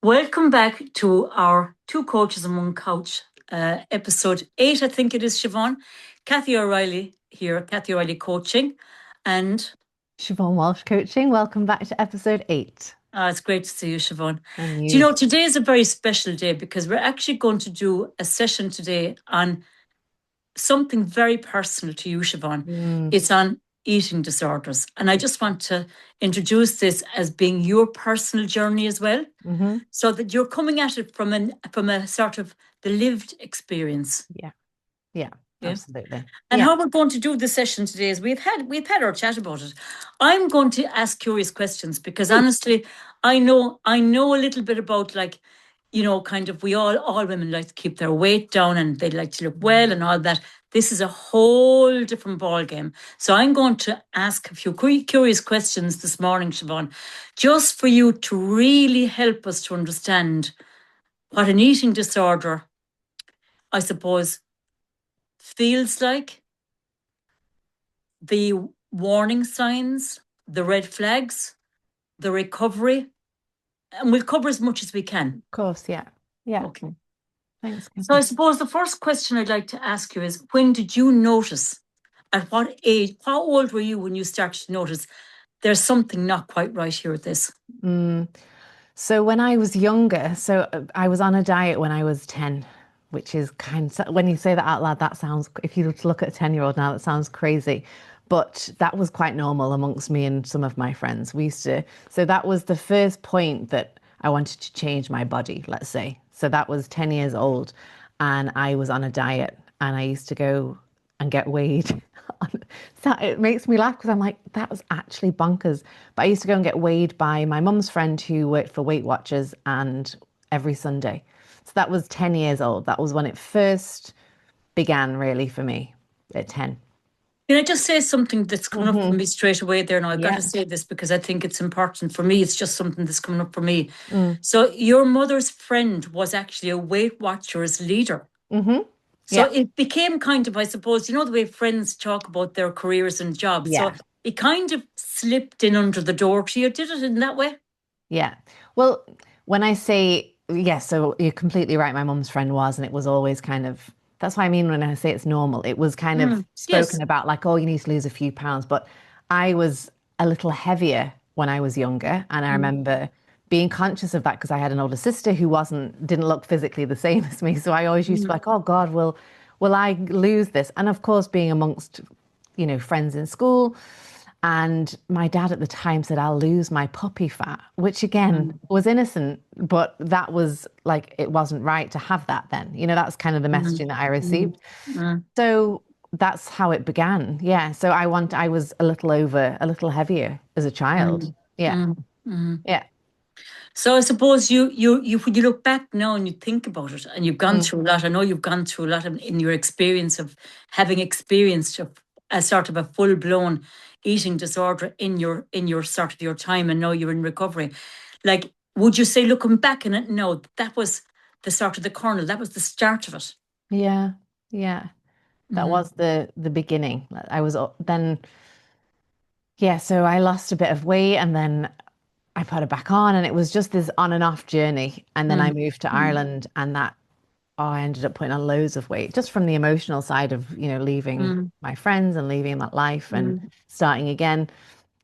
Welcome back to our Two Coaches and One Couch, episode 8, I think it is, Siobhan. Kathy O'Reilly here, Kathy O'Reilly Coaching. And Siobhan Walsh coaching. Welcome back to episode 8. it's great to see you, Siobhan. And Do you you. know, today is a very special day because we're actually going to do a session today on something very personal to you, Siobhan. Mm, It's on eating disorders. And I just want to introduce this as being your personal journey as well, hmm so that you're coming at it from a sort of the lived experience. Yeah. Yeah. Yeah. Absolutely. And Yeah. how we're going to do the session today is we've had our chat about it. I'm going to ask curious questions because Mm. honestly, I know a little bit about, like, kind of, we all women like to keep their weight down and they like to look well and all that. This is a whole different ball game. So I'm going to ask a few curious questions this morning, Siobhan, just for you to really help us to understand what an eating disorder, I suppose, feels like, the warning signs, the red flags, the recovery, and we'll cover as much as we can. Of course. Yeah. Yeah. Okay. Thanks, So I Kathy. suppose the first question I'd like to ask you is, when did you notice, at what age, how old were you when you started to notice there's something not quite right here with this? Mm. So when I was younger, I was on a diet when I was 10, which is when you say that out loud, that sounds, if you were to look at a 10-year-old now, that sounds crazy. But that was quite normal amongst me and some of my friends. So that was the first point that I wanted to change my body, let's say. So that was 10 years old and I was on a diet and I used to go and get weighed. So it makes me laugh because I'm like, that was actually bonkers. But I used to go and get weighed by my mum's friend who worked for Weight Watchers and every Sunday. So that was 10 years old. That was when it first began really for me at 10. Can I just say something that's coming up for hmm me straight away there now? I've got to Yeah. say this because I think it's important for me. It's just something that's coming up for me. Mm. So your mother's friend was actually a Weight Watchers leader. hmm So Yeah. it became kind of, I suppose, the way friends talk about their careers and jobs. So Yeah. it kind of slipped in under the door to you. Did it in that way? Yeah. Well, when I say yes, so you're completely right. My mum's friend was, and it was always kind of, that's what I mean when I say it's normal. It was kind of Yes. spoken about like, oh, you need to lose a few pounds. But I was a little heavier when I was younger. And I Mm, remember being conscious of that because I had an older sister who didn't look physically the same as me. So I always used to be mm, like, oh God, will I lose this? And of course, being amongst, friends in school. And my dad at the time said, I'll lose my puppy fat, which again mm, was innocent, but that was like, it wasn't right to have that then. That's kind of the mm, messaging that I mm, received. mm, So that's how it began. Yeah. So I was a little heavier as a child. mm, Yeah. mm, mm. Yeah. So I suppose you when you look back now and you think about it, and you've gone Mm. through a lot. I know you've gone through a lot in your experience of having experienced a sort of a full blown eating disorder in your sort of your time, and now you're in recovery. Like, would you say, looking back in it, no, that was the sort of the kernel, that was the start of it? Yeah. Yeah. That Mm, was the beginning. I was then, yeah. So I lost a bit of weight and then I put it back on and it was just this on and off journey. And then I mm, moved to mm, Ireland and I ended up putting on loads of weight just from the emotional side of, leaving mm, my friends and leaving that life and mm, starting again.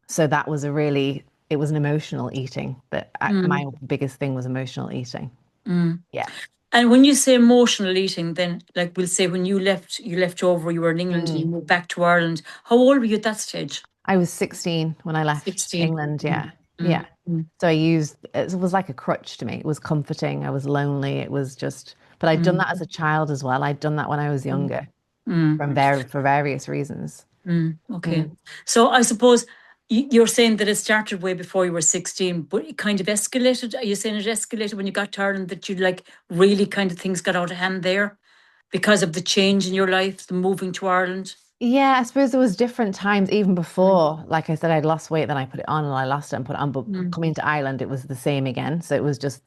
So that was it was an emotional eating, but my mm, biggest thing was emotional eating. mm. Yeah. And when you say emotional eating, then, like, we'll say when you left over, you were in England and you Mm. moved back to Ireland. How old were you at that stage? I was 16 when I left 16. England. Mm, Yeah. mm, Yeah. mm, So it was like a crutch to me. It was comforting. I was lonely. It was just, but I'd done mm, that as a child as well. I'd done that when I was mm, younger mm, for various reasons. okay. Mm. So I suppose you're saying that it started way before you were 16, but it kind of escalated. Are you saying it escalated when you got to Ireland, that you, like, really kind of things got out of hand there because of the change in your life, the moving to Ireland? Yeah, I suppose there was different times even Mm, before. Like I said, I'd lost weight, then I put it on and I lost it and put it on. But mm, coming to Ireland, it was the same again. So it was just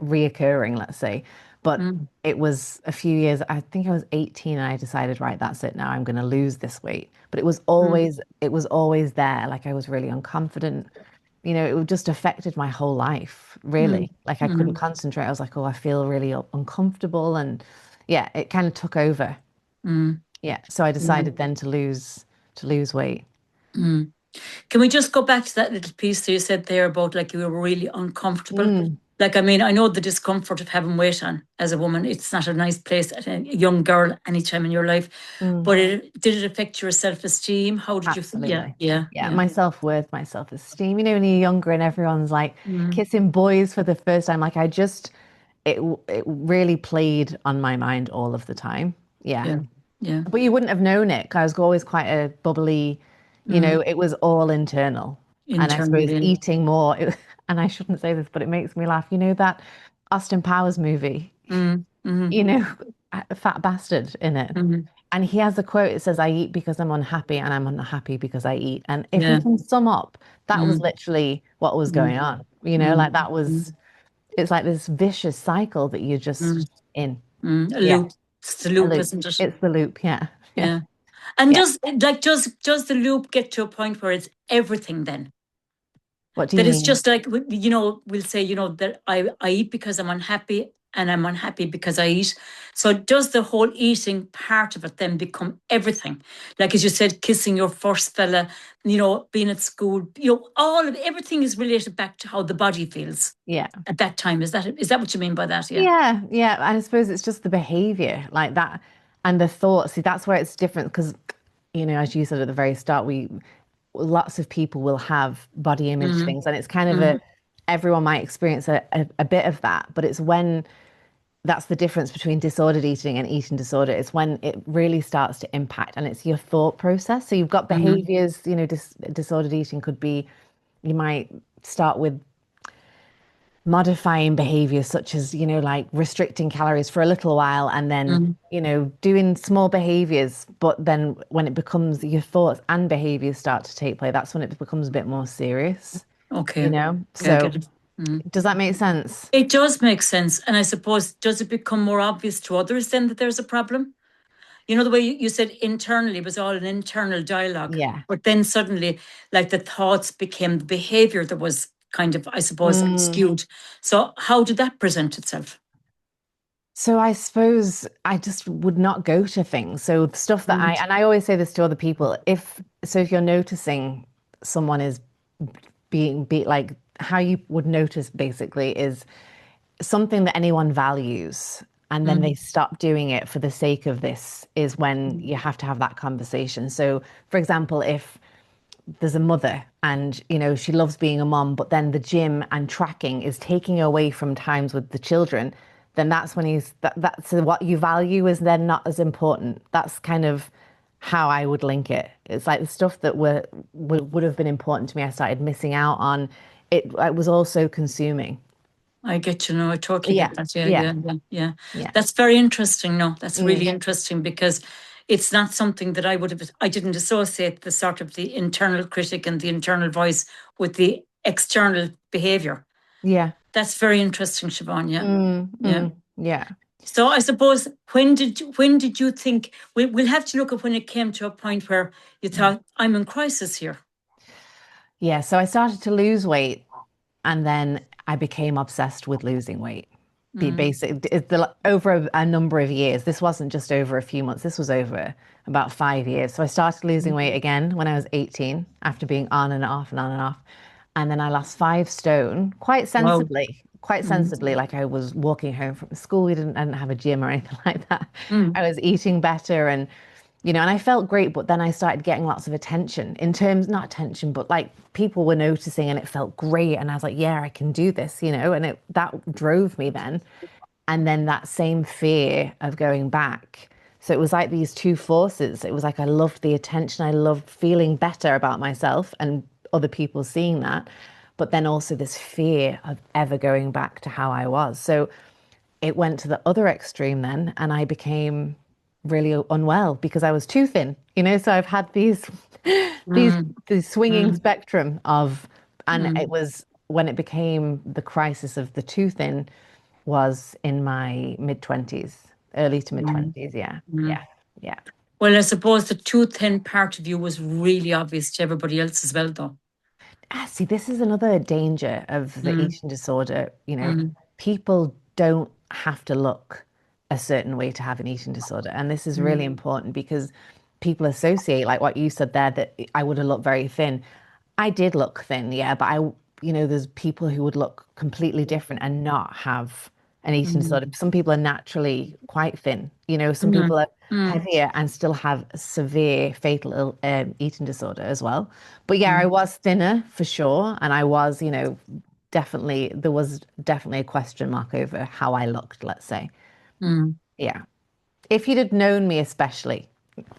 reoccurring, let's say. But mm, it was a few years, I think I was 18 and I decided, right, that's it now. I'm going to lose this weight. But mm, it was always there. Like I was really unconfident. it just affected my whole life, Mm, really. Like I couldn't mm, concentrate. I was like, oh, I feel really uncomfortable. And yeah, it kind of took over. mm, Yeah. So I mm, decided then to lose weight. mm. Can we just go back to that little piece that you said there about like you were really uncomfortable? Mm, Like, I mean, I know the discomfort of having weight on as a woman. It's not a nice place at a young girl anytime in your life. mm. But did it affect your self-esteem? How did you feel? Yeah, Absolutely. yeah, Yeah, yeah. my self-worth, my self-esteem. When you're younger and everyone's like Mm, kissing boys for the first time, like it really played on my mind all of the time. Yeah. yeah, yeah. But you wouldn't have known it 'cause I was always quite a bubbly, Mm, it was all internal. And I suppose internally. eating more, and I shouldn't say this, but it makes me laugh. You know that Austin Powers movie, Mm, mm, you know, a fat bastard in it. mm, And he has a quote, it says, I eat because I'm unhappy and I'm unhappy because I eat. And if we yeah. can sum up, that was Mm, literally what was mm, going on. mm, Like that was, mm, it's like this vicious cycle that you're mm, just in. mm. A Yeah. loop. It's the A loop, loop. isn't it? It's the loop. Yeah. Yeah. Yeah. And Yeah. does the loop get to a point where it's everything then? What do you That it's mean? just like, we'll say, that I eat because I'm unhappy and I'm unhappy because I eat. So does the whole eating part of it then become everything? Like, as you said, kissing your first fella, being at school, all of everything is related back to how the body feels Yeah. at that time. Is that what you mean by that? Yeah. Yeah. Yeah. And I suppose it's just the behavior like that and the thoughts. See, that's where it's different because, as you said at the very start, lots of people will have body image Mm, things, and it's kind of mm, everyone might experience a bit of that, but it's when that's the difference between disordered eating and eating disorder. It's when it really starts to impact, and it's your thought process. So you've got mm, behaviors, disordered eating could be, you might start with modifying behaviors such as, like restricting calories for a little while and then, mm. doing small behaviors. But then when it becomes your thoughts and behaviors start to take play, that's when it becomes a bit more serious, Okay. Okay, I So get it. Mm. does that make sense? It does make sense. And I suppose, does it become more obvious to others then that there's a problem? The way you said internally was all an internal dialogue, Yeah. but then suddenly, like the thoughts became the behavior that was kind of, I suppose, Mm. skewed. So, how did that present itself? So I suppose I just would not go to things. So the stuff that Mm, and I always say this to other people, if you're noticing someone is being be like how you would notice basically is something that anyone values and then they mm, stop doing it for the sake of this is when mm, you have to have that conversation. So for example, if there's a mother and she loves being a mom, but then the gym and tracking is taking away from times with the children, then that's when that's what you value is then not as important. That's kind of how I would link it. It's like the stuff that would have been important to me I started missing out on. It was also consuming. I get you. No, I totally Yeah. get that. Yeah, Yeah. yeah, yeah, yeah. Yeah. That's very interesting. No, that's Mm. really interesting because it's not something that I didn't associate the sort of the internal critic and the internal voice with the external behavior. Yeah. That's very interesting, Siobhan. Yeah, Mm. yeah. Mm. Yeah. So I suppose when did you think we'll have to look at when it came to a point where you thought I'm in crisis here. Yeah. So I started to lose weight and then I became obsessed with losing weight. Be Mm, basic over a number of years. This wasn't just over a few months. This was over about 5 years. So I started losing mm. weight again when I was 18 after being on and off and on and off. And then I lost 5 stone Wow. quite Mm, sensibly. Like I was walking home from school. I didn't have a gym or anything like that. mm, I was eating better and I felt great, but then I started getting lots of attention in terms, not attention, but like people were noticing and it felt great. And I was like, yeah, I can do this, and that drove me then. And then that same fear of going back. So it was like these two forces. It was like I loved the attention. I loved feeling better about myself and other people seeing that. But then also this fear of ever going back to how I was. So it went to the other extreme then, and I became really unwell because I was too thin. So I've had these these mm, these swinging mm, spectrum of, and it mm, was when it became the crisis of the too thin was in my mid 20s, early to mid mm, 20s. Yeah, mm. yeah, yeah. Well, I suppose the too thin part of you was really obvious to everybody else as well, though. See, this is another danger of the Mm, eating disorder. mm, People don't have to look a certain way to have an eating disorder. And this is mm, really important because people associate, like what you said there, that I would have looked very thin. I did look thin, yeah, but there's people who would look completely different and not have an eating mm, disorder. Some people are naturally quite thin, some mm, people are mm, heavier and still have severe fatal eating disorder as well. But yeah, I mm, was thinner for sure. And I was, definitely, there was definitely a question mark over how I looked, let's say. mm. Yeah. If you'd have known me, especially,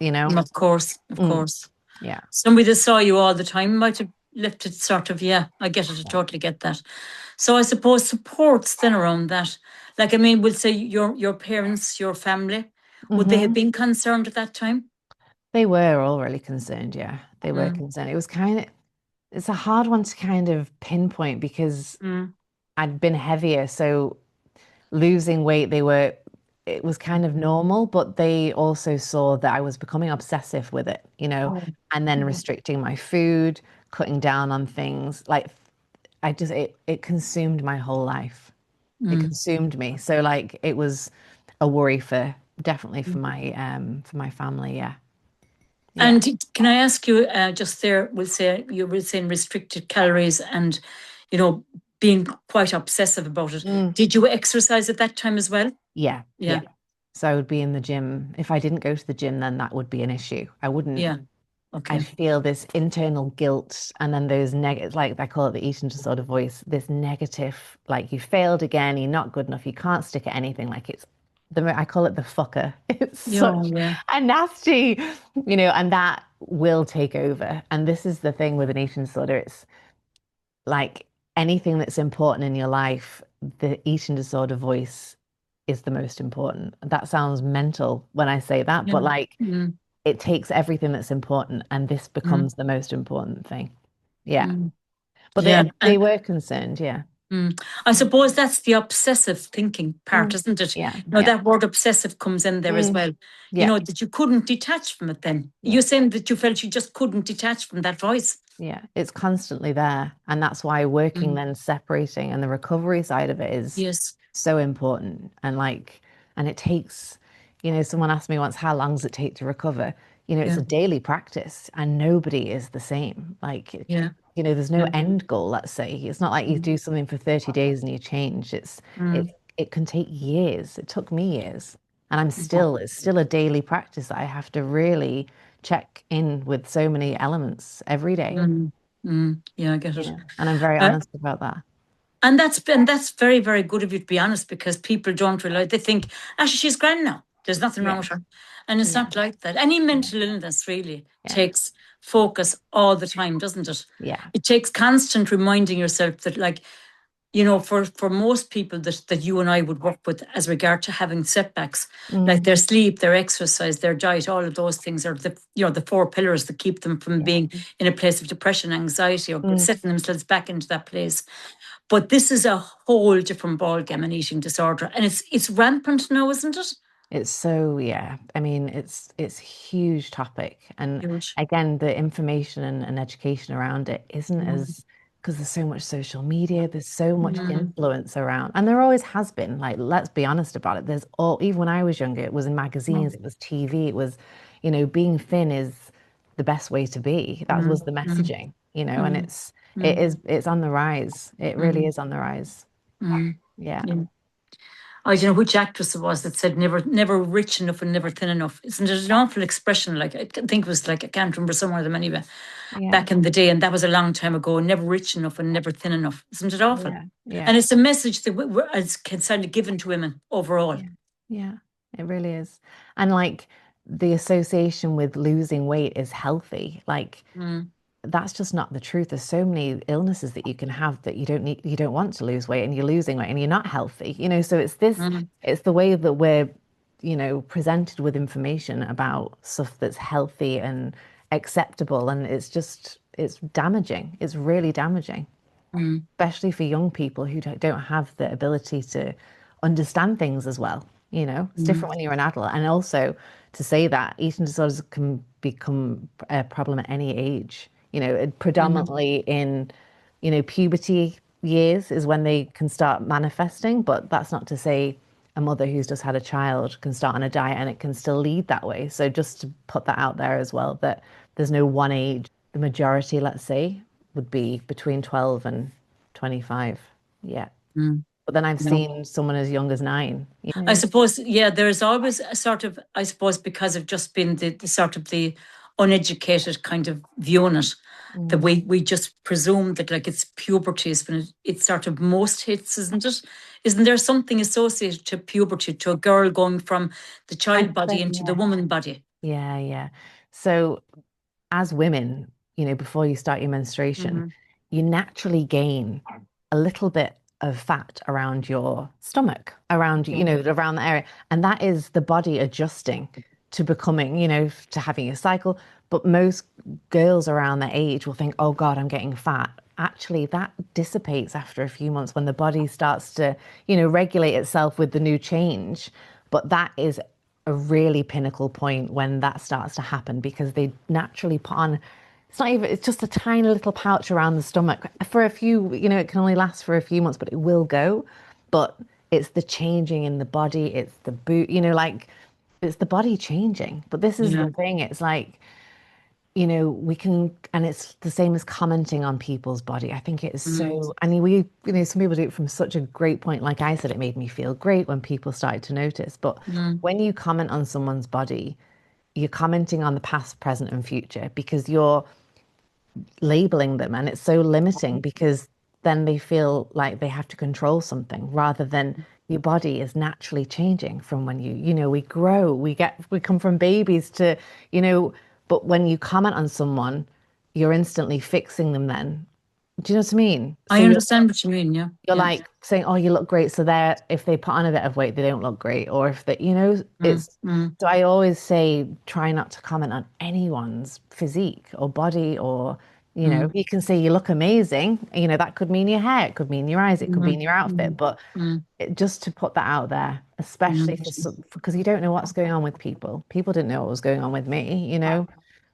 you know, Of course, of mm, course. yeah. Somebody that saw you all the time might have lifted sort of, yeah, I get it, I totally get that. So I suppose supports then around that. Like, I mean, we'll say your parents, your family, would they have Hmm. been concerned at that time? They were all really concerned. Yeah, they were Mm, concerned. It's a hard one to kind of pinpoint because mm, I'd been heavier. So losing weight, it was kind of normal, but they also saw that I was becoming obsessive with it, oh, and then mm, restricting my food, cutting down on things. Like it consumed my whole life. It mm. consumed me. So like it was a worry for definitely Mm. for my family. Yeah. Yeah. And can I ask you, just there, we'll say you were saying restricted calories and, you know, being quite obsessive about it. Mm. Did you exercise at that time as well? Yeah. Yeah. Yeah, So I would be in the gym. If I didn't go to the gym, then that would be an issue. yeah, okay. I'd feel this internal guilt and then those negative, like I call it the eating disorder voice, this negative, like you failed again, you're not good enough, you can't stick at anything. Like I call it the fucker. It's Yeah, such yeah. a nasty, and that will take over. And this is the thing with an eating disorder. It's like anything that's important in your life, the eating disorder voice is the most important. That sounds mental when I say that, Yeah. but like Mm, it takes everything that's important and this mm, becomes the most important thing. Yeah. mm. But Yeah. they were concerned, yeah. I suppose that's the obsessive thinking part, Mm. isn't it? Yeah, You know, yeah. that word obsessive comes in there as Mm. well. You Yeah, know, that you couldn't detach from it then. yeah. You're saying that you felt you just couldn't detach from that voice. Yeah, it's constantly there. And that's why working Mm, then separating and the recovery side of it is yes. so important. And it takes, someone asked me once, how long does it take to recover? It's Yeah. a daily practice and nobody is the same. Like, Yeah. there's no Yeah. end goal, let's say. It's not like you Mm, do something for 30 days and you change. mm, It can take years. It took me years. And mm, it's still a daily practice that I have to really check in with so many elements every day, Yeah, I get it. and I'm very Uh, honest about that. and that's very, very good of you to be honest, because people don't realize, they think, actually, she's grand now. There's nothing wrong Yeah, with her. And it's yeah, not like that. Any yeah, mental illness really yeah, takes focus all the time, doesn't it? yeah. It takes constant reminding yourself that, like, you know, for most people that you and I would work with as regard to having setbacks, like Mm, their sleep, their exercise, their diet, all of those things are the four pillars that keep them from yeah. being in a place of depression, anxiety, or Mm. setting themselves back into that place. But this is a whole different ballgame, an eating disorder, and it's rampant now, isn't it? It's so, yeah. I mean, it's a huge topic, and Huge. again, the information and education around it isn't Mm, as because there's so much social media, there's so much mm, influence around, and there always has been. Like, let's be honest about it. There's all even when I was younger, it was in magazines, mm, it was TV, it was, being thin is the best way to be. That mm, was the mm, messaging, and mm, mm, it's on the rise. It really mm, is on the rise. mm. Yeah. Yeah. I don't know which actress it was that said never, never rich enough and never thin enough. Isn't it an awful expression? Like, I think it was like, I can't remember some of them anyway, Yeah. back in the day, and that was a long time ago. Never rich enough and never thin enough. Isn't it awful? Yeah. Yeah. And it's a message that it's kind of given to women overall. Yeah, yeah, it really is. And like the association with losing weight is healthy. Like Mm, that's just not the truth. There's so many illnesses that you can have that you don't want to lose weight and you're losing weight and you're not healthy. So mm, it's the way that we're, presented with information about stuff that's healthy and acceptable. And it's damaging. It's really damaging, mm, especially for young people who don't have the ability to understand things as well. It's mm, different when you're an adult. And also to say that eating disorders can become a problem at any age. Mm-hmm. Predominantly in, puberty years is when they can start manifesting, but that's not to say a mother who's just had a child can start on a diet and it can still lead that way. So just to put that out there as well, that there's no one age. The majority, let's say, would be between 12 and 25. Yeah. But then I've Mm-hmm. seen someone as young as 9. I suppose, yeah, there's always a sort of, I suppose, because of just being the sort of the uneducated kind of view on it, that Mm. we just presume that like it's puberty is when it sort of most hits, isn't it? Isn't there something associated to puberty, to a girl going from the I'd child body say, into the yeah. woman body? Yeah, yeah. So as women, before you start your menstruation, Mm-hmm. you naturally gain a little bit of fat around your stomach, around, Okay. around the area. And that is the body adjusting to becoming, to having a cycle. But most girls around that age will think, oh God, I'm getting fat. Actually, that dissipates after a few months when the body starts to, regulate itself with the new change. But that is a really pinnacle point when that starts to happen because they naturally put on, it's not even, it's just a tiny little pouch around the stomach for a few, it can only last for a few months, but it will go. But it's the changing in the body, it's the boot, like it's the body changing. But this is the Yeah. thing, it's like, we can, and it's the same as commenting on people's body. I think it is Mm-hmm. so, I mean, some people do it from such a great point. Like I said, it made me feel great when people started to notice. But when you comment on someone's body, you're commenting on the past, present, and future because you're labeling them. And it's so limiting because then they feel like they have to control something rather than your body is naturally changing from when we grow, we come from babies to, but when you comment on someone, you're instantly fixing them then. Do you know what I mean? So I understand what you mean. Yeah. you're Yeah. like saying, "Oh, you look great." So they're if they put on a bit of weight, they don't look great, or if they, it's. Mm-hmm. So I always say, try not to comment on anyone's physique or body, or you can say you look amazing. That could mean your hair, it could mean your eyes, it could mean your outfit, but just to put that out there, especially for Mm-hmm. some, because you don't know what's going on with people. People didn't know what was going on with me,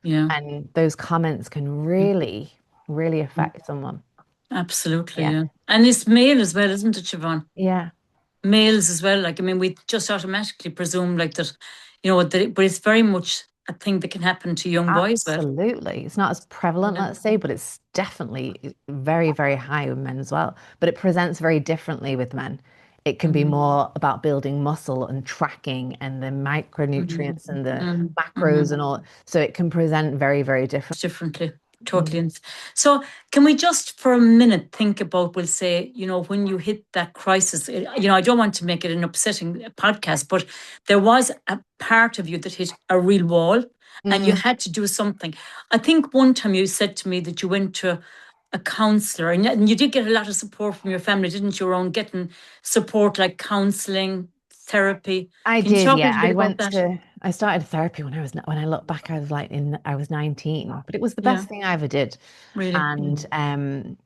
Yeah. and those comments can really, really affect someone. Absolutely, Yeah. yeah. And it's male as well, isn't it, Siobhan? Yeah. Males as well. Like, I mean, we just automatically presume like that, but it's very much a thing that can happen to young boys. Well, Absolutely. It's not as prevalent, yeah. let's say, but it's definitely very, very high with men as well. But it presents very differently with men. It can be Mm-hmm. more about building muscle and tracking and the micronutrients and the Mm-hmm. macros Mm-hmm. and all. So it can present very, very different. Differently, totally. Mm. So, can we just for a minute think about, we'll say, when you hit that crisis, I don't want to make it an upsetting podcast, but there was a part of you that hit a real wall and you Mm. had to do something. I think one time you said to me that you went to a counselor and you did get a lot of support from your family, didn't you, around getting support like counseling, therapy. I Can you did, talk a yeah. little bit about that? I started therapy when I look back, I was 19, but it was the Yeah, best thing I ever did. really. And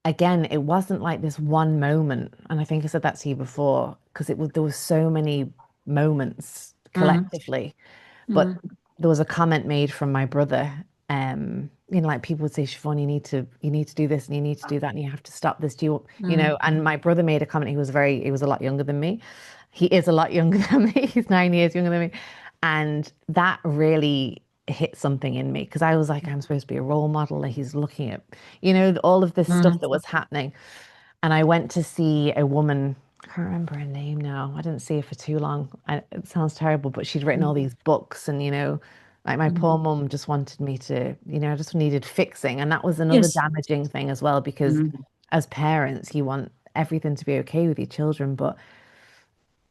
again, it wasn't like this one moment. And I think I said that to you before, because there was so many moments Mm, collectively. But mm, there was a comment made from my brother. Like people would say, Siobhan, you need to do this and you need to do that and you have to stop this. mm. And my brother made a comment. He was a lot younger than me. He is a lot younger than me. He's 9 years younger than me. And that really hit something in me because I was like, I'm supposed to be a role model. Like he's looking at, all of this stuff Mm, that was happening. And I went to see a woman, I can't remember her name now. I didn't see her for too long. It sounds terrible, but she'd written all these books and, like my mm. poor mum just wanted me to, I just needed fixing. And that was another Yes. damaging thing as well, because Mm, as parents, you want everything to be okay with your children, but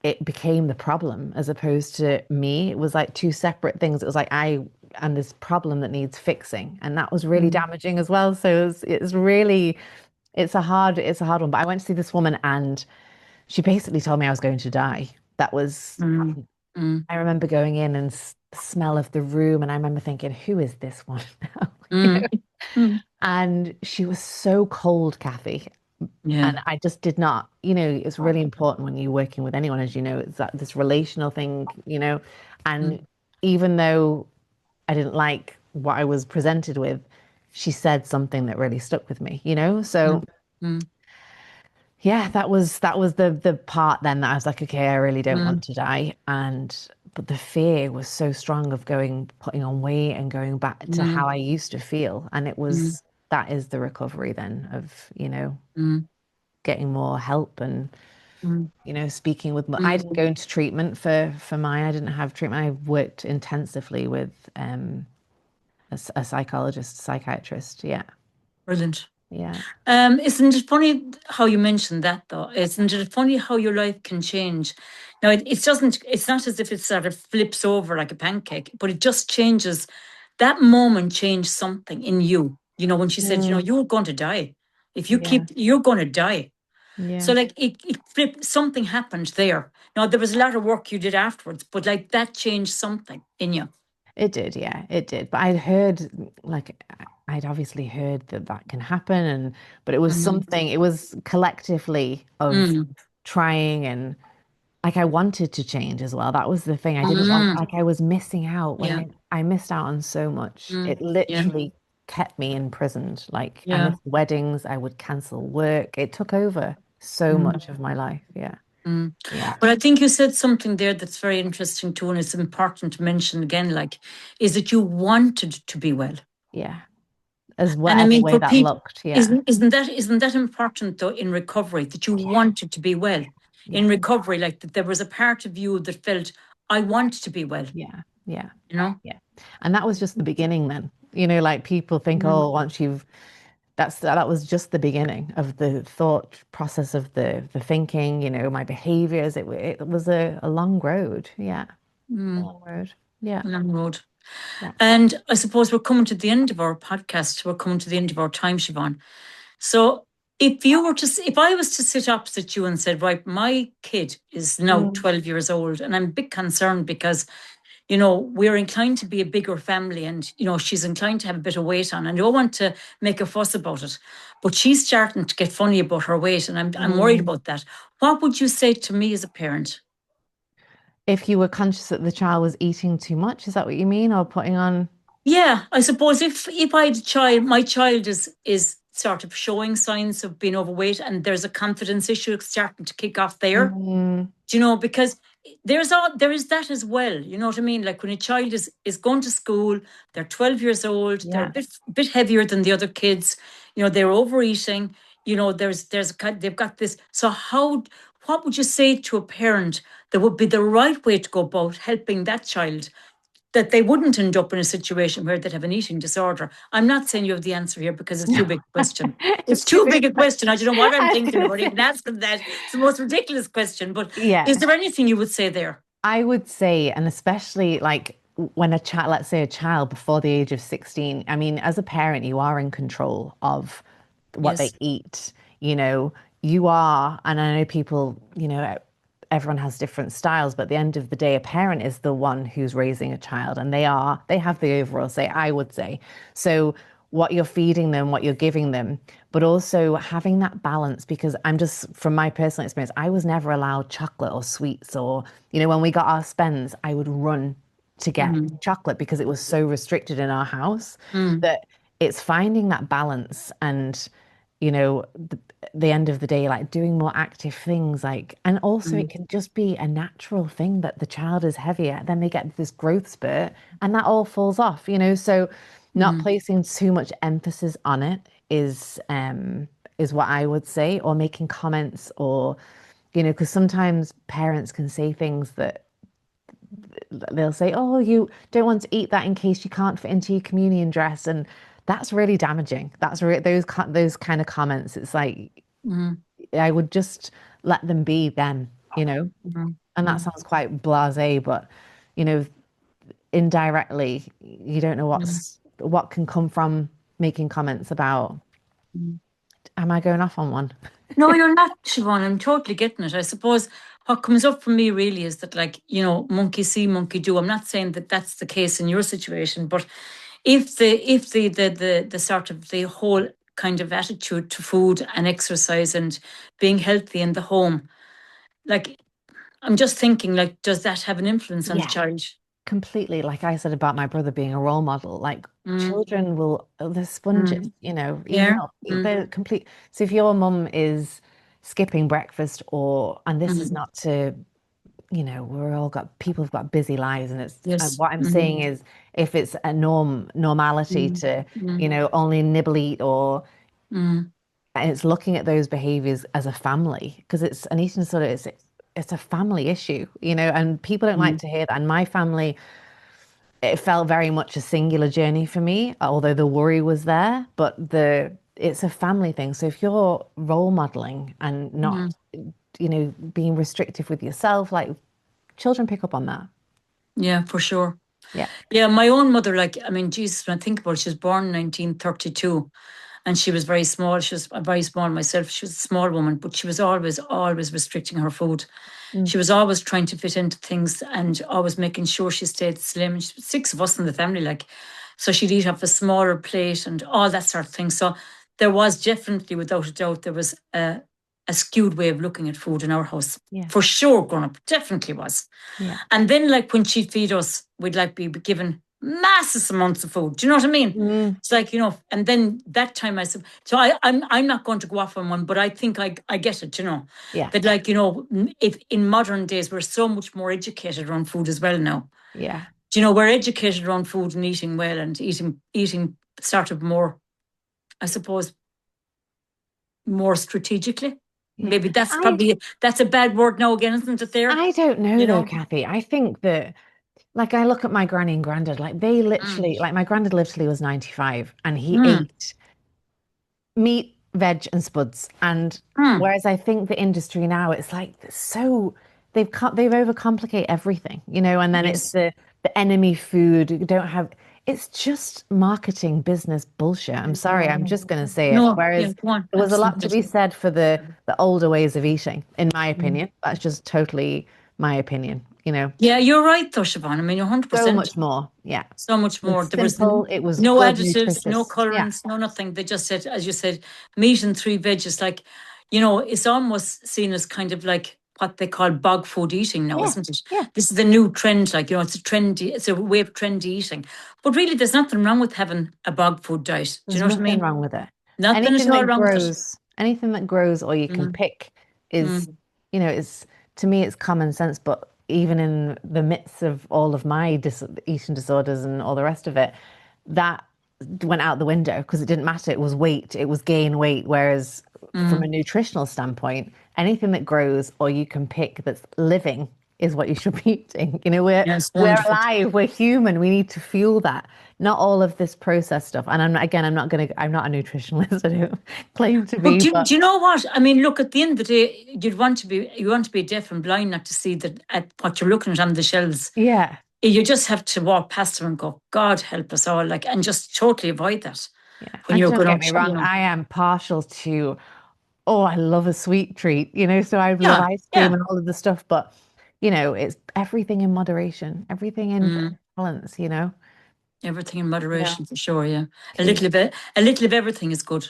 it became the problem as opposed to me. It was like two separate things. It was like I and this problem that needs fixing, and that was really mm, damaging as well. So it's a hard one. But I went to see this woman, and she basically told me I was going to die. That was mm, mm, I remember going in and the smell of the room, and I remember thinking, who is this one now? mm, mm. And she was so cold, Kathy. Yeah. And I just did not, it's really important when you're working with anyone, as you know, it's that this relational thing, and Mm, even though I didn't like what I was presented with, she said something that really stuck with me, Mm, So mm, yeah, that was the part then that I was like, okay, I really don't want mm, to die. And but the fear was so strong of putting on weight and going back to mm, how I used to feel. And mm, that is the recovery then of, mm, getting more help and, mm, speaking with I mm. didn't go into treatment for mine. I didn't have treatment. I worked intensively with a psychologist, psychiatrist. Yeah. Brilliant. Yeah. Isn't it funny how you mentioned that though? Isn't it funny how your life can change? Now it doesn't, it's not as if it sort of flips over like a pancake, but it just changes. That moment changed something in you. When she said, Mm, you're going to die. If you yeah. keep, you're going to die. So Yeah. like it flipped, something happened there. Now there was a lot of work you did afterwards, but like that changed something in you. It did, yeah, it did. But I'd heard, like, I'd obviously heard that that can happen, but it was Mm, something, it was collectively of mm, trying and like I wanted to change as well. That was the thing. I didn't want, mm, like, I was missing out when yeah, I missed out on so much. It yeah, literally kept me imprisoned. Like, I yeah. missed weddings, I would cancel work. It took over so Mm, much of my life. Yeah. mm. Yeah. But I think you said something there that's very interesting too, and it's important to mention again, like, is that you wanted to be well. Yeah. As And I whatever mean, way for that people, looked. Yeah. isn't that important though in recovery that you Yeah. wanted to be well Yeah. in recovery, like that there was a part of you that felt I want to be well, Yeah. Yeah. you know? Yeah. And that was just the beginning then. Like people think, Mm, oh, once you've that was just the beginning of the thought process of the thinking, my behaviors. It was a long road. Yeah. A mm, long road. Yeah. long road. Yeah. And I suppose we're coming to the end of our podcast. We're coming to the end of our time, Siobhan. So if I was to sit opposite you and said, right, my kid is now Mm, 12 years old, and I'm a bit concerned because we're inclined to be a bigger family and, she's inclined to have a bit of weight on. And I don't want to make a fuss about it, but she's starting to get funny about her weight and I'm worried mm. about that. What would you say to me as a parent? If you were conscious that the child was eating too much, is that what you mean? Or putting on? Yeah, I suppose if I had a child, my child is sort of showing signs of being overweight and there's a confidence issue starting to kick off there. Mm, Because there is that as well. You know what I mean? Like when a child is going to school, they're 12 years old, they're a yeah. bit heavier than the other kids, they're overeating, they've got this. So what would you say to a parent that would be the right way to go about helping that child that they wouldn't end up in a situation where they'd have an eating disorder? I'm not saying you have the answer here because it's too big a question. It's It's too too big. big a question. I don't know what I'm I was thinking gonna about even say, asking that. It's the most ridiculous question. But is yeah. there anything you would say there? I would say, and especially like when a child, let's say a child before the age of 16, I mean, as a parent, you are in control of what they Yes. eat. You know, you are, and I know people, everyone has different styles, but at the end of the day, a parent is the one who's raising a child, and they have the overall say, I would say. So what you're feeding them, what you're giving them, but also having that balance because I'm just from my personal experience, I was never allowed chocolate or sweets or, when we got our spends, I would run to get Mm, chocolate because it was so restricted in our house mm, that it's finding that balance and the end of the day, like doing more active things, like, and also it mm, can just be a natural thing that the child is heavier, then they get this growth spurt, and that all falls off, So, not mm, placing too much emphasis on it is what I would say, or making comments, or because sometimes parents can say things that they'll say, "Oh, you don't want to eat that in case you can't fit into your communion dress," and that's really damaging. Those kind of comments. It's like mm, I would just let them be them, mm, And that mm, sounds quite blasé, but you know, indirectly, you don't know mm, what can come from making comments about. mm. Am I going off on one? No, you're not, Siobhan. I'm totally getting it. I suppose what comes up for me really is that, like, monkey see, monkey do. I'm not saying that that's the case in your situation, but if the sort of the whole kind of attitude to food and exercise and being healthy in the home, like, I'm just thinking, like, does that have an influence on the Yeah, child? completely, like I said about my brother being a role model, like Mm, children will, they're sponges, mm, even yeah. though Mm, they're complete. So if your mum is skipping breakfast and this is mm, not to, we're all got, people have got busy lives and yes. what I'm Mm, saying is if it's a normality mm, to, mm, only nibble eat mm, and it's looking at those behaviors as a family because it's an eating disorder, it's a family issue, and people don't like mm, to hear that. And my family, it felt very much a singular journey for me, although the worry was there, but it's a family thing. So if you're role modeling and mm. not, being restrictive with yourself, like children pick up on that. Yeah, for sure. Yeah. Yeah, my own mother, like, I mean, Jesus, when I think about it, she was born in 1932 and she was very small. She was very small myself. She was a small woman, but she was always, always restricting her food. Mm. She was always trying to fit into things and always making sure she stayed slim. And she was six of us in the family, like, so she'd eat off a smaller plate and all that sort of thing. So there was definitely, without a doubt, there was a skewed way of looking at food in our house. Yeah. For sure, growing up, definitely was. Yeah. And then, like, when she'd feed us, we'd like be given massive amounts of food. Do you know what I mean? Mm. It's like, and then that time I said, so I'm not going to go off on one, but I think I get it, Yeah. that, like, if in modern days we're so much more educated around food as well now. Yeah. Do we're educated around food and eating well and eating sort of more, I suppose, more strategically. Yeah. Maybe that's I probably that's a bad word now again, isn't it there? I don't know You though, know? Kathy. I think that like I look at my granny and granddad, like they Mm, literally, like my granddad lived till he was 95 and he mm, ate meat, veg, and spuds. And mm. whereas I think the industry now, it's like so they've overcomplicate everything, and then it's Yes. the enemy food. You don't have it's just marketing business bullshit. I'm sorry, I'm just gonna say it. No, yeah, Whereas go on. there was a lot to Absolutely. be said for the older ways of eating, in my opinion. That's just totally my opinion. Yeah, you're right though, Siobhan. I mean, you're So 100%. much more. Yeah. So much It was more. There was simple, it was no good, additives, no nutritious. Yeah. colorants, no nothing. They just said, as you said, meat and three veggies. Like, it's almost seen as kind of like what they call bog food eating now, Yeah. isn't it? Yeah. This is the new trend. Like, it's a way of trendy eating. But really, there's nothing wrong with having a bog food diet. Do you There's know what I nothing mean? wrong with it. Nothing at all wrong with it. Anything that grows or you can Mm, pick is, mm, it's to me it's common sense. But even in the midst of all of my eating disorders and all the rest of it, that went out the window because it didn't matter. It was weight, it was gain weight. Whereas from a mm. nutritional standpoint, anything that grows or you can pick that's living is what you should be eating. Yes, We're wonderful. alive, we're human, we need to fuel that, not all of this processed stuff. And I'm not a nutritionist, I don't claim to But be, do but you know what? I mean, look, at the end of the day, you want to be deaf and blind not to see that at what you're looking at on the shelves. yeah, You just have to walk past them and go, God help us all, like, and just totally avoid that yeah. when And you're don't going get out. me wrong, I am partial to, oh, I love a sweet treat, so I love Yeah, ice cream yeah. and all of the stuff, but it's everything in moderation, everything in Mm, balance. everything in Yeah. moderation for sure. Yeah, Because a little of everything is good.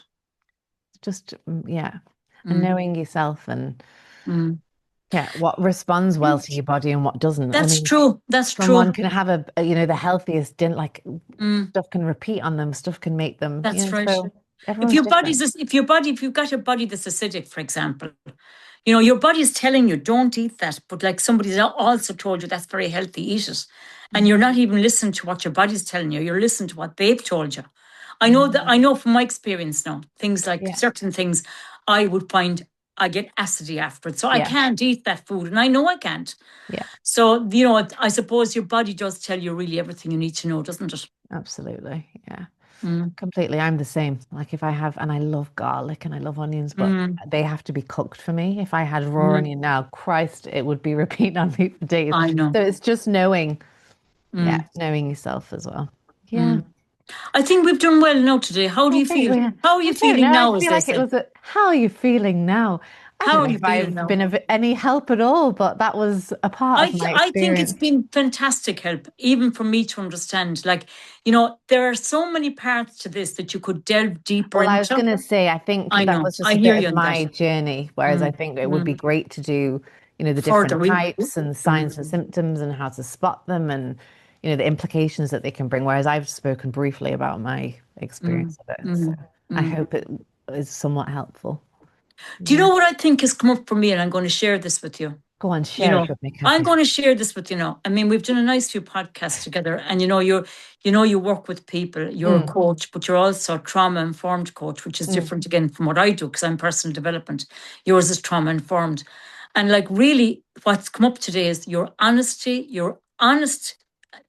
just, yeah. And Mm, knowing yourself and, mm. yeah, what responds well to your body and what doesn't. I That's mean, true. That's someone true. can have the healthiest dinner, like Mm, stuff can repeat on them, stuff can make them, that's right. so everyone's different. If you've got a body that's acidic, for example, your body is telling you don't eat that, but like somebody's also told you that's very healthy, eat it. And Mm. you're not even listening to what your body's telling you. You're listening to what they've told you. I Mm. know from my experience now, things like Yeah, certain things I would find I get acidity after it. So I yeah, can't eat that food. And I know I can't. yeah, So, I suppose your body does tell you really everything you need to know, doesn't it? absolutely. Yeah, Mm, completely. I'm the same. Like if I have, and I love garlic and I love onions, but mm, they have to be cooked for me. If I had raw mm. onion now, Christ, it would be repeating on me for days. I know. So it's just knowing, yeah, Mm, knowing yourself as well. Yeah. mm. I think we've done well now today. How do I you think feel? we How are you I don't feeling know. I now, as feel they like it say? was how are you feeling now? I How don't are know you if feeling I've been now? of any help at all, but that was a part of my I think it's experience. been fantastic help, even for me to understand. Like, there are so many parts to this that you could delve deeper Well, I was into. going to say, I think I that know. was just I a hear bit you of on that. my journey, whereas I Mm, think it would be mm. great to do, the different Further, types and signs and mm, symptoms and how to spot them and, the implications that they can bring. Whereas I've spoken briefly about my Mm, experience of it. So mm, I mm. hope it is somewhat helpful. Do you Yeah. know what I think has come up for me? And I'm going to share this with you. Go on, You share it know, with me, I'm Kathy. going to share this with you now. I mean, we've done a nice few podcasts together, and you work with people. You're a Mm, coach, but you're also a trauma informed coach, which is mm. different again from what I do because I'm personal development. Yours is trauma informed, and like really, what's come up today is your honesty. You're honest.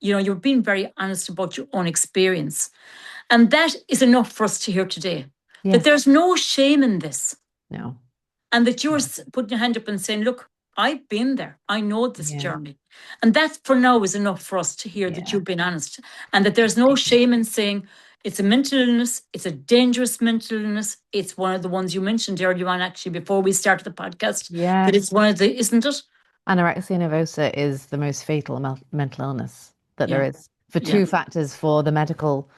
You're being very honest about your own experience, and that is enough for us to hear today. That Yeah. there's no shame in this No. and that you're No. putting your hand up and saying, look, I've been there. I know this Yeah. journey. And that for now is enough for us to hear that Yeah. you've been honest and that there's no shame in saying it's a mental illness. It's a dangerous mental illness. It's one of the ones you mentioned earlier on, actually, before we started the podcast, that Yes. it's one of the, isn't it? Anorexia nervosa is the most fatal mental illness that there Yeah. is for Yeah. two factors, for the medical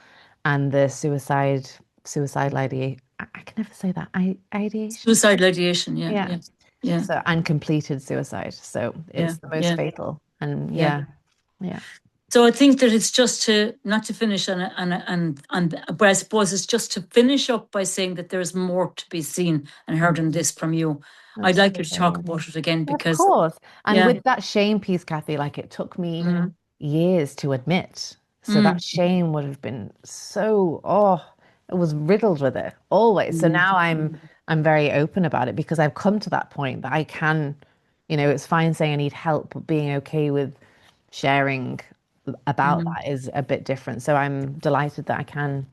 and the suicidal ideation. I can never say that. Ideation. Suicidal ideation. Yeah. Yeah. Yeah. Yeah. So, and completed suicide. So Yeah. it's the most Yeah. fatal. And Yeah. yeah, yeah, So I think that it's just to not to finish but I suppose it's just to finish up by saying that there's more to be seen and heard in this from you. I'd like you to talk absolutely. about it again Of because course. And yeah, with that shame piece, Kathy, like it took me mm, years to admit. So that mm, shame would have been so, it was riddled with it always. So mm, now I'm very open about it because I've come to that point that I can, it's fine saying I need help, but being okay with sharing about mm. that is a bit different. So I'm delighted that I can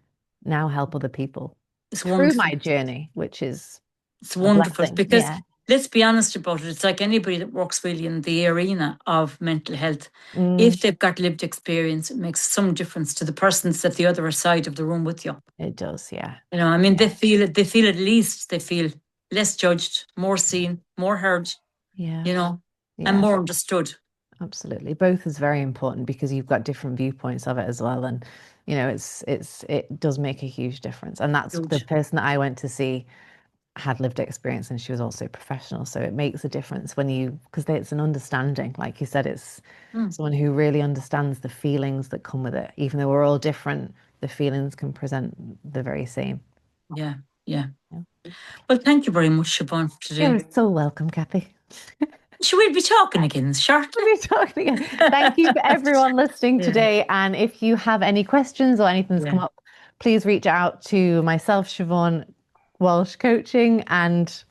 now help other people It's through my wonderful. journey, which is It's a wonderful blessing. because Yeah. let's be honest about it. It's like anybody that works really in the arena of mental health. Mm, If they've got lived experience, it makes some difference to the persons at the other side of the room with you. it does. Yeah. I mean, Yeah. they feel at least they feel less judged, more seen, more heard, Yeah. you know, and Yeah. more understood. Absolutely. Both is very important because you've got different viewpoints of it as well. And, it does make a huge difference. And that's the Huge. person that I went to see had lived experience and she was also professional. So it makes a difference because it's an understanding. Like you said, it's Mm, someone who really understands the feelings that come with it. Even though we're all different, the feelings can present the very same. yeah, yeah. Yeah. Well, thank you very much, Siobhan, for today. You're so welcome, Kathy. Should we be talking again shortly? We'll be talking again. Thank you for everyone listening Yeah, today. And if you have any questions or anything's come yeah, up, please reach out to myself, Siobhan Walsh Coaching, and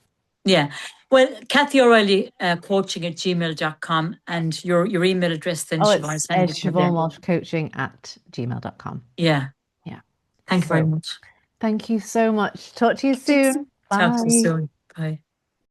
yeah. Well, Kathy O'Reilly coaching at gmail.com and your email address then, Siobhan, it's send it to me Siobhan there. Walsh Coaching at gmail.com. Yeah. Yeah. Thank you very So much. thank you so much. Talk to you soon. Talk to you Bye. soon. Bye.